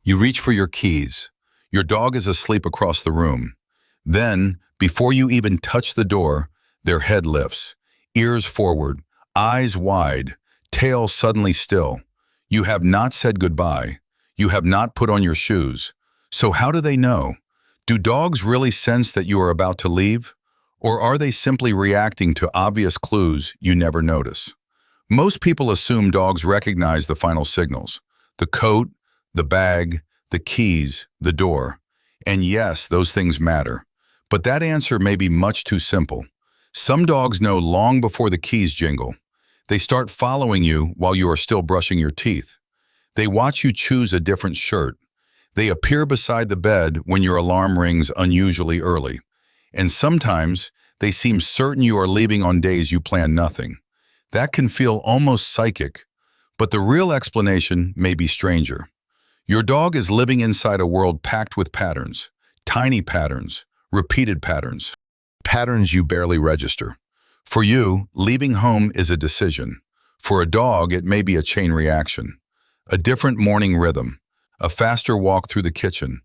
You reach for your keys. Your dog is asleep across the room. Then, before you even touch the door, their head lifts, ears forward, eyes wide, tail suddenly still. You have not said goodbye. You have not put on your shoes. So how do they know? Do dogs really sense that you are about to leave? Or are they simply reacting to obvious clues you never notice? Most people assume dogs recognize the final signals: the coat, the bag, the keys, the door. And yes, those things matter. But that answer may be much too simple. Some dogs know long before the keys jingle. They start following you while you are still brushing your teeth. They watch you choose a different shirt. They appear beside the bed when your alarm rings unusually early. And sometimes they seem certain you are leaving on days you plan nothing. That can feel almost psychic, but the real explanation may be stranger. Your dog is living inside a world packed with patterns, tiny patterns, repeated patterns, patterns you barely register. For you, leaving home is a decision. For a dog, it may be a chain reaction, a different morning rhythm, a faster walk through the kitchen,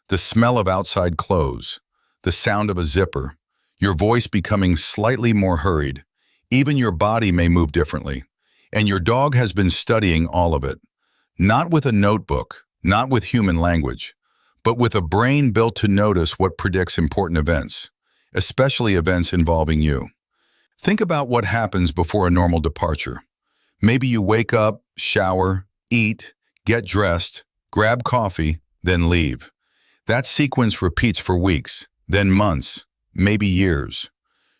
the smell of outside clothes, the sound of a zipper, your voice becoming slightly more hurried. Even your body may move differently, and your dog has been studying all of it. Not with a notebook, not with human language, but with a brain built to notice what predicts important events, especially events involving you. Think about what happens before a normal departure. Maybe you wake up, shower, eat, get dressed, grab coffee, then leave. That sequence repeats for weeks, then months, maybe years.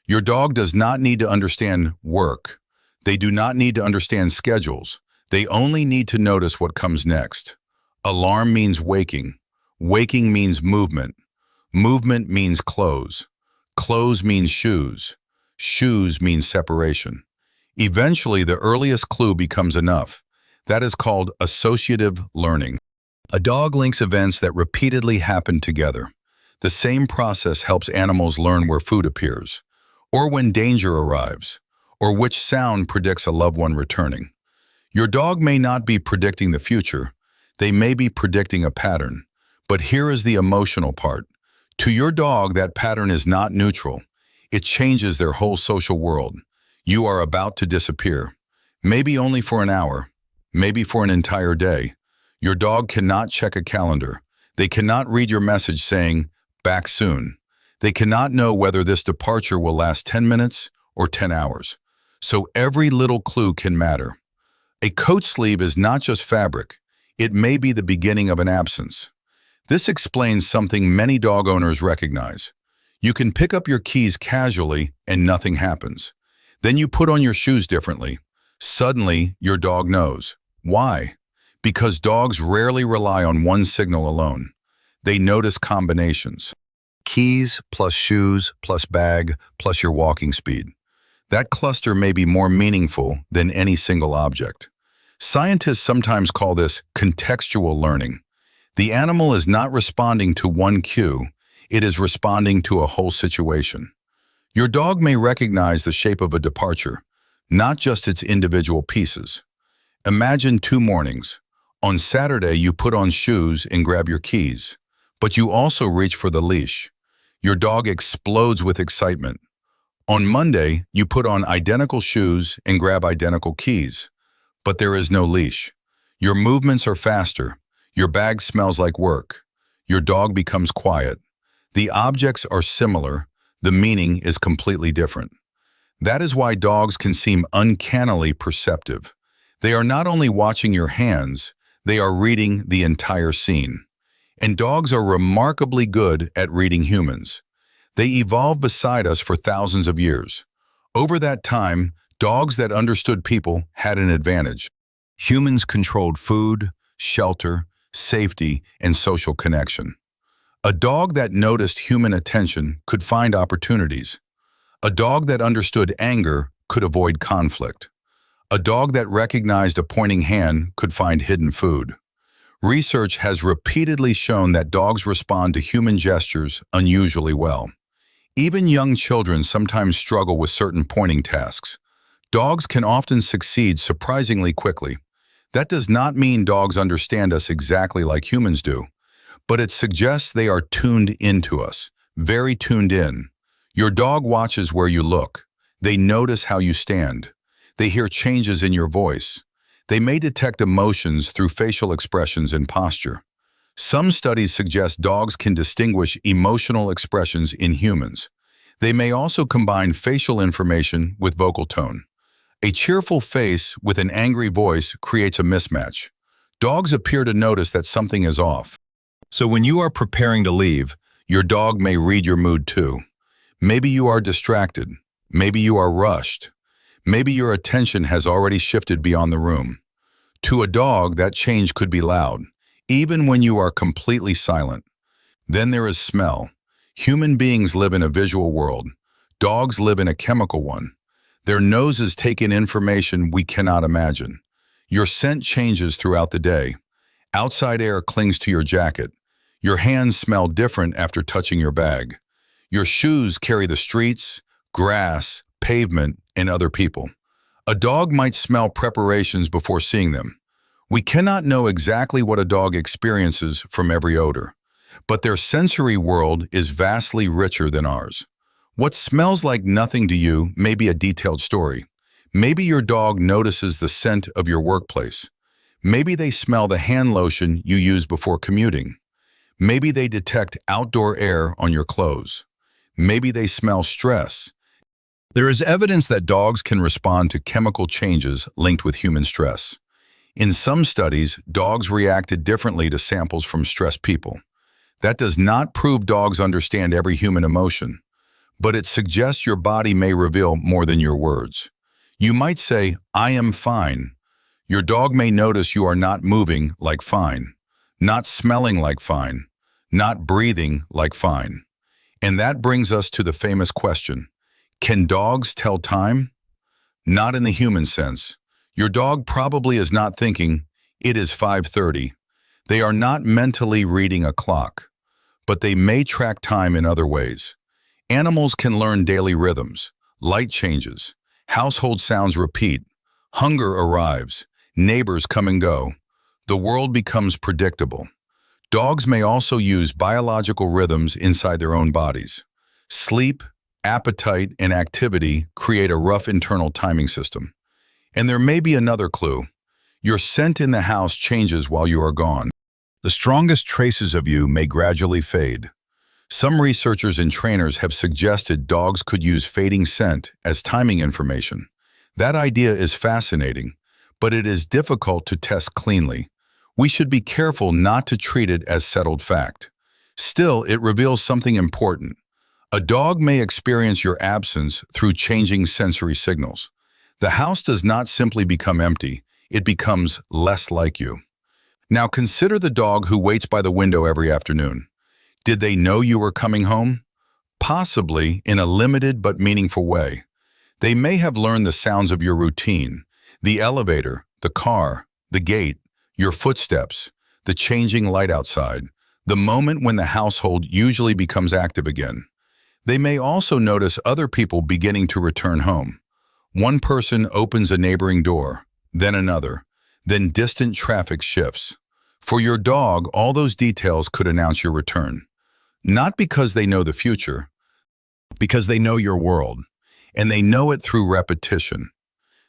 Your dog does not need to understand work. They do not need to understand schedules. They only need to notice what comes next. Alarm means waking. Waking means movement. Movement means clothes. Clothes means shoes. Shoes means separation. Eventually, the earliest clue becomes enough. That is called associative learning. A dog links events that repeatedly happen together. The same process helps animals learn where food appears, or when danger arrives, or which sound predicts a loved one returning. Your dog may not be predicting the future. They may be predicting a pattern. But here is the emotional part. To your dog, that pattern is not neutral. It changes their whole social world. You are about to disappear. Maybe only for an hour. Maybe for an entire day. Your dog cannot check a calendar. They cannot read your message saying, "Back soon." They cannot know whether this departure will last 10 minutes or 10 hours. So every little clue can matter. A coat sleeve is not just fabric. It may be the beginning of an absence. This explains something many dog owners recognize. You can pick up your keys casually and nothing happens. Then you put on your shoes differently. Suddenly, your dog knows. Why? Because dogs rarely rely on one signal alone. They notice combinations. Keys plus shoes plus bag plus your walking speed. That cluster may be more meaningful than any single object. Scientists sometimes call this contextual learning. The animal is not responding to one cue, it is responding to a whole situation. Your dog may recognize the shape of a departure, not just its individual pieces. Imagine 2 mornings. On Saturday, you put on shoes and grab your keys, but you also reach for the leash. Your dog explodes with excitement. On Monday, you put on identical shoes and grab identical keys, but there is no leash. Your movements are faster. Your bag smells like work. Your dog becomes quiet. The objects are similar. The meaning is completely different. That is why dogs can seem uncannily perceptive. They are not only watching your hands, they are reading the entire scene. And dogs are remarkably good at reading humans. They evolved beside us for thousands of years. Over that time, dogs that understood people had an advantage. Humans controlled food, shelter, safety, and social connection. A dog that noticed human attention could find opportunities. A dog that understood anger could avoid conflict. A dog that recognized a pointing hand could find hidden food. Research has repeatedly shown that dogs respond to human gestures unusually well. Even young children sometimes struggle with certain pointing tasks. Dogs can often succeed surprisingly quickly. That does not mean dogs understand us exactly like humans do, but it suggests they are tuned into us, very tuned in. Your dog watches where you look. They notice how you stand. They hear changes in your voice. They may detect emotions through facial expressions and posture. Some studies suggest dogs can distinguish emotional expressions in humans. They may also combine facial information with vocal tone. A cheerful face with an angry voice creates a mismatch. Dogs appear to notice that something is off. So when you are preparing to leave, your dog may read your mood too. Maybe you are distracted. Maybe you are rushed. Maybe your attention has already shifted beyond the room. To a dog, that change could be loud, even when you are completely silent. Then there is smell. Human beings live in a visual world. Dogs live in a chemical one. Their noses take in information we cannot imagine. Your scent changes throughout the day. Outside air clings to your jacket. Your hands smell different after touching your bag. Your shoes carry the streets, grass, pavement, and other people. A dog might smell preparations before seeing them. We cannot know exactly what a dog experiences from every odor, but their sensory world is vastly richer than ours. What smells like nothing to you may be a detailed story. Maybe your dog notices the scent of your workplace. Maybe they smell the hand lotion you use before commuting. Maybe they detect outdoor air on your clothes. Maybe they smell stress. There is evidence that dogs can respond to chemical changes linked with human stress. In some studies, dogs reacted differently to samples from stressed people. That does not prove dogs understand every human emotion, but it suggests your body may reveal more than your words. You might say, "I am fine." Your dog may notice you are not moving like fine, not smelling like fine, not breathing like fine. And that brings us to the famous question, can dogs tell time? Not in the human sense. Your dog probably is not thinking, "It is 5:30. They are not mentally reading a clock, but they may track time in other ways. Animals can learn daily rhythms, light changes, household sounds repeat, hunger arrives, neighbors come and go. The world becomes predictable. Dogs may also use biological rhythms inside their own bodies. Sleep, appetite, and activity create a rough internal timing system. And there may be another clue. Your scent in the house changes while you are gone. The strongest traces of you may gradually fade. Some researchers and trainers have suggested dogs could use fading scent as timing information. That idea is fascinating, but it is difficult to test cleanly. We should be careful not to treat it as settled fact. Still, it reveals something important. A dog may experience your absence through changing sensory signals. The house does not simply become empty, it becomes less like you. Now consider the dog who waits by the window every afternoon. Did they know you were coming home? Possibly in a limited but meaningful way. They may have learned the sounds of your routine, the elevator, the car, the gate, your footsteps, the changing light outside, the moment when the household usually becomes active again. They may also notice other people beginning to return home. One person opens a neighboring door, then another, then distant traffic shifts. For your dog, all those details could announce your return. Not because they know the future, because they know your world, and they know it through repetition.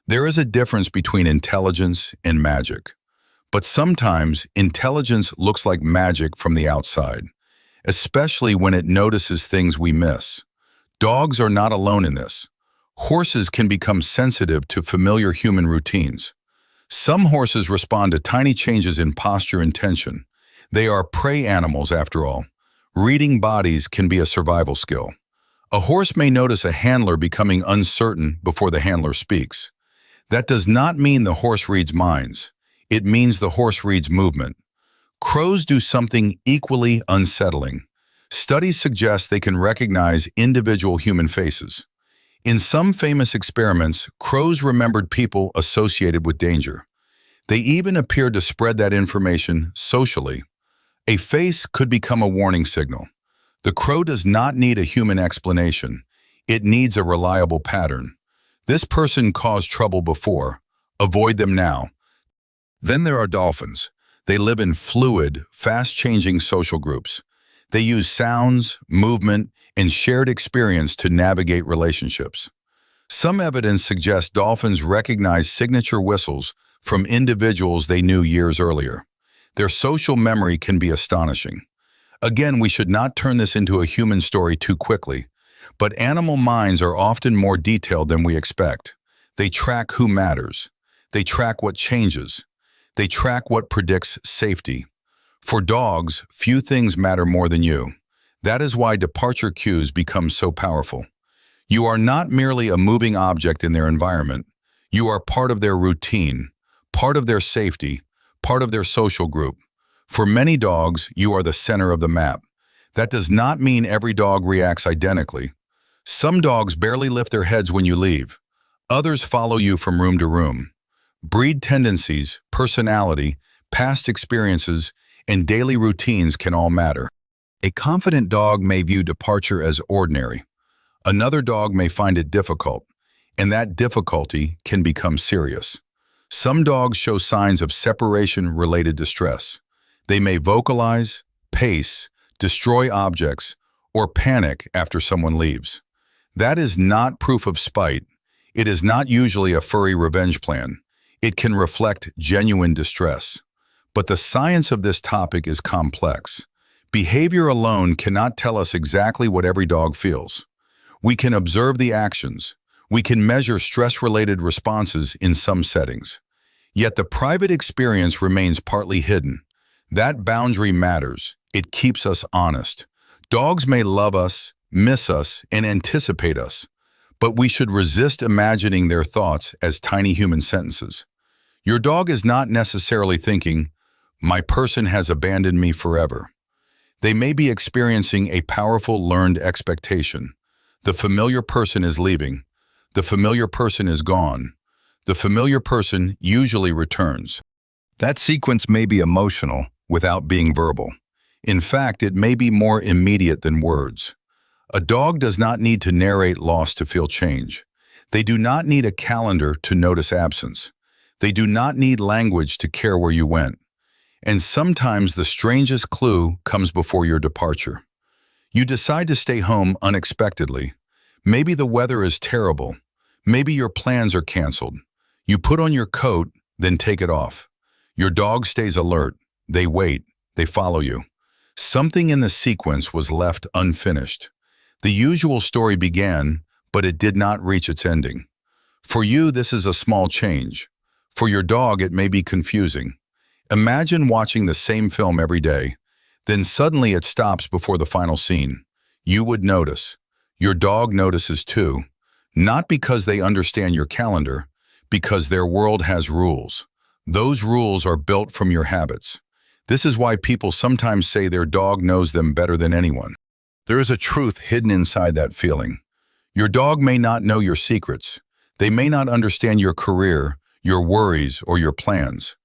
There is a difference between intelligence and magic. But sometimes intelligence looks like magic from the outside, especially when it notices things we miss. Dogs are not alone in this. Horses can become sensitive to familiar human routines. Some horses respond to tiny changes in posture and tension. They are prey animals after all. Reading bodies can be a survival skill. A horse may notice a handler becoming uncertain before the handler speaks. That does not mean the horse reads minds. It means the horse reads movement. Crows do something equally unsettling. Studies suggest they can recognize individual human faces. In some famous experiments, crows remembered people associated with danger. They even appeared to spread that information socially. A face could become a warning signal. The crow does not need a human explanation. It needs a reliable pattern. This person caused trouble before. Avoid them now. Then there are dolphins. They live in fluid, fast-changing social groups. They use sounds, movement, and shared experience to navigate relationships. Some evidence suggests dolphins recognize signature whistles from individuals they knew years earlier. Their social memory can be astonishing. Again, we should not turn this into a human story too quickly, but animal minds are often more detailed than we expect. They track who matters. They track what changes. They track what predicts safety. For dogs, few things matter more than you. That is why departure cues become so powerful. You are not merely a moving object in their environment. You are part of their routine, part of their safety, part of their social group. For many dogs, you are the center of the map. That does not mean every dog reacts identically. Some dogs barely lift their heads when you leave. Others follow you from room to room. Breed tendencies, personality, past experiences, and daily routines can all matter. A confident dog may view departure as ordinary. Another dog may find it difficult, and that difficulty can become serious. Some dogs show signs of separation-related distress. They may vocalize, pace, destroy objects, or panic after someone leaves. That is not proof of spite. It is not usually a furry revenge plan. It can reflect genuine distress. But the science of this topic is complex. Behavior alone cannot tell us exactly what every dog feels. We can observe the actions. We can measure stress-related responses in some settings. Yet the private experience remains partly hidden. That boundary matters. It keeps us honest. Dogs may love us, miss us, and anticipate us, but we should resist imagining their thoughts as tiny human sentences. Your dog is not necessarily thinking, "My person has abandoned me forever." They may be experiencing a powerful learned expectation. The familiar person is leaving. The familiar person is gone. The familiar person usually returns. That sequence may be emotional without being verbal. In fact, it may be more immediate than words. A dog does not need to narrate loss to feel change. They do not need a calendar to notice absence. They do not need language to care where you went. And sometimes the strangest clue comes before your departure. You decide to stay home unexpectedly. Maybe the weather is terrible. Maybe your plans are canceled. You put on your coat, then take it off. Your dog stays alert. They wait. They follow you. Something in the sequence was left unfinished. The usual story began, but it did not reach its ending. For you, this is a small change. For your dog, it may be confusing. Imagine watching the same film every day, then suddenly it stops before the final scene. You would notice. Your dog notices too, not because they understand your calendar, because their world has rules. Those rules are built from your habits. This is why people sometimes say their dog knows them better than anyone. There is a truth hidden inside that feeling. Your dog may not know your secrets. They may not understand your career, your worries, or your plans.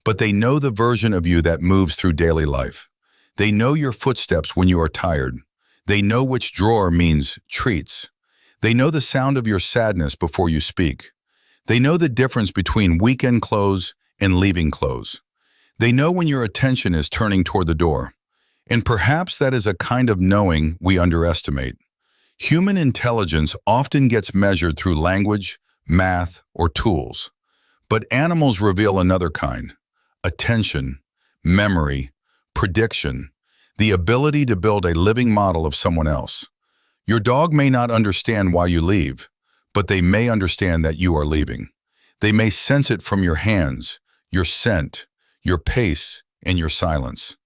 But they know the version of you that moves through daily life. They know your footsteps when you are tired. They know which drawer means treats. They know the sound of your sadness before you speak. They know the difference between weekend clothes and leaving clothes. They know when your attention is turning toward the door. And perhaps that is a kind of knowing we underestimate. Human intelligence often gets measured through language, math, or tools. But animals reveal another kind: attention, memory, prediction, the ability to build a living model of someone else. Your dog may not understand why you leave, but they may understand that you are leaving. They may sense it from your hands, your scent, your pace, and your silence.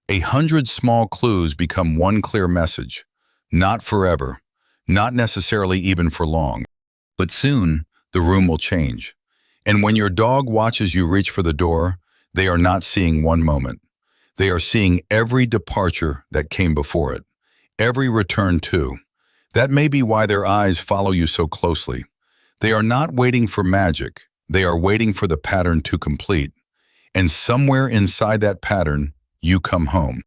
100 small clues become one clear message. Not forever, not necessarily even for long. But soon, the room will change. And when your dog watches you reach for the door, they are not seeing one moment. They are seeing every departure that came before it, every return too. That may be why their eyes follow you so closely. They are not waiting for magic. They are waiting for the pattern to complete. And somewhere inside that pattern, you come home.